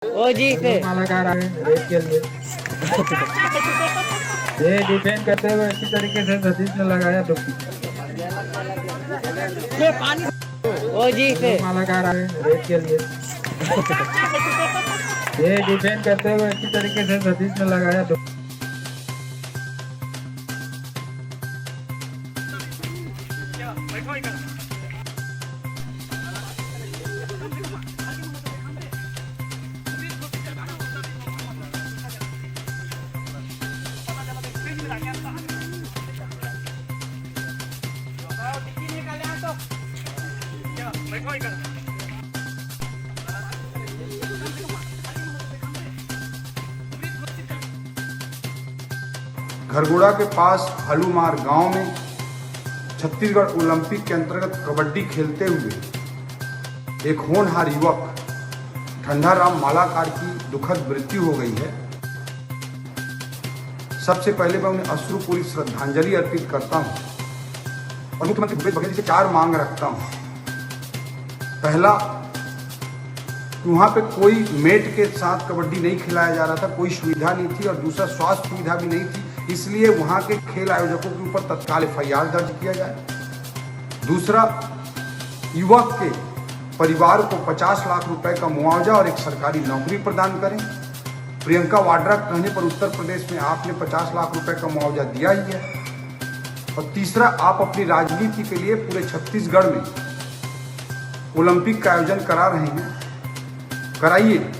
ओ जी से माला गा रहा है रेप के लिए। ये डिफेंड करते हुए अच्छी तरीके से सतीश ने लगाया डुबकी। ओ जी से माला गा रहा है रेप के लिए। ये डिफेंड करते हुए अच्छी तरीके से सतीश ने लगाया डुबकी। घरगोड़ा के पास हलूमार गांव में छत्तीसगढ़ ओलंपिक के अंतर्गत कबड्डी खेलते हुए एक होनहार युवक ठंडाराम मालाकार की दुखद मृत्यु हो गई है। सबसे पहले मैं उन्हें अश्रुपूरी श्रद्धांजलि अर्पित करता हूं और मुख्यमंत्री भूपेश बघेल जी से 4 मांग रखता हूं। पहला, वहाँ पे कोई मेट के साथ कबड्डी नहीं खिलाया जा रहा था, कोई सुविधा नहीं थी, और दूसरा स्वास्थ्य सुविधा भी नहीं थी, इसलिए वहाँ के खेल आयोजकों के ऊपर तत्काल FIR दर्ज किया जाए। दूसरा, युवक के परिवार को 50 लाख रुपए का मुआवजा और एक सरकारी नौकरी प्रदान करें। प्रियंका वाड्रा कहने पर उत्तर प्रदेश में आपने 50 लाख रुपए का मुआवजा दिया ही है। और तीसरा, आप अपनी राजनीति के लिए पूरे छत्तीसगढ़ में ओलंपिक का आयोजन करा रहे हैं, कराइए,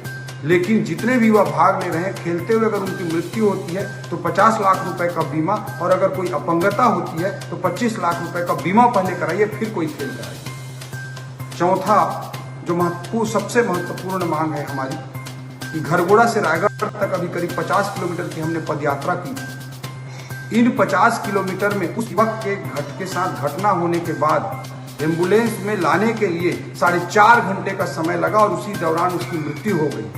लेकिन जितने भी युवा भाग ले रहे हैं खेलते हुए अगर उनकी मृत्यु होती है तो 50 लाख रुपए का बीमा, और अगर कोई अपंगता होती है तो 25 लाख रुपए का बीमा पहले कराइए, फिर कोई खेल कराइए। चौथा, जो सबसे महत्वपूर्ण मांग है हमारी, कि घरगोड़ा से रायगढ़ तक अभी करीब 50 किलोमीटर की हमने पदयात्रा की। इन 50 किलोमीटर में उस युवक के साथ घटना होने के बाद एम्बुलेंस में लाने के लिए 4.5 घंटे का समय लगा और उसी दौरान उसकी मृत्यु हो गई।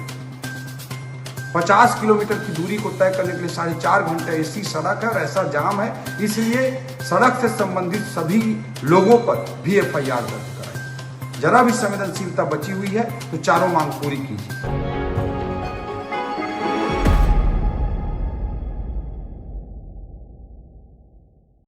50 किलोमीटर की दूरी को तय करने के लिए 4.5 घंटे, ऐसी सड़क है और ऐसा जाम है, इसलिए सड़क से संबंधित सभी लोगों पर भी FIR दर्ज कराएं। जरा भी संवेदनशीलता बची हुई है तो चारों मांग पूरी कीजिए।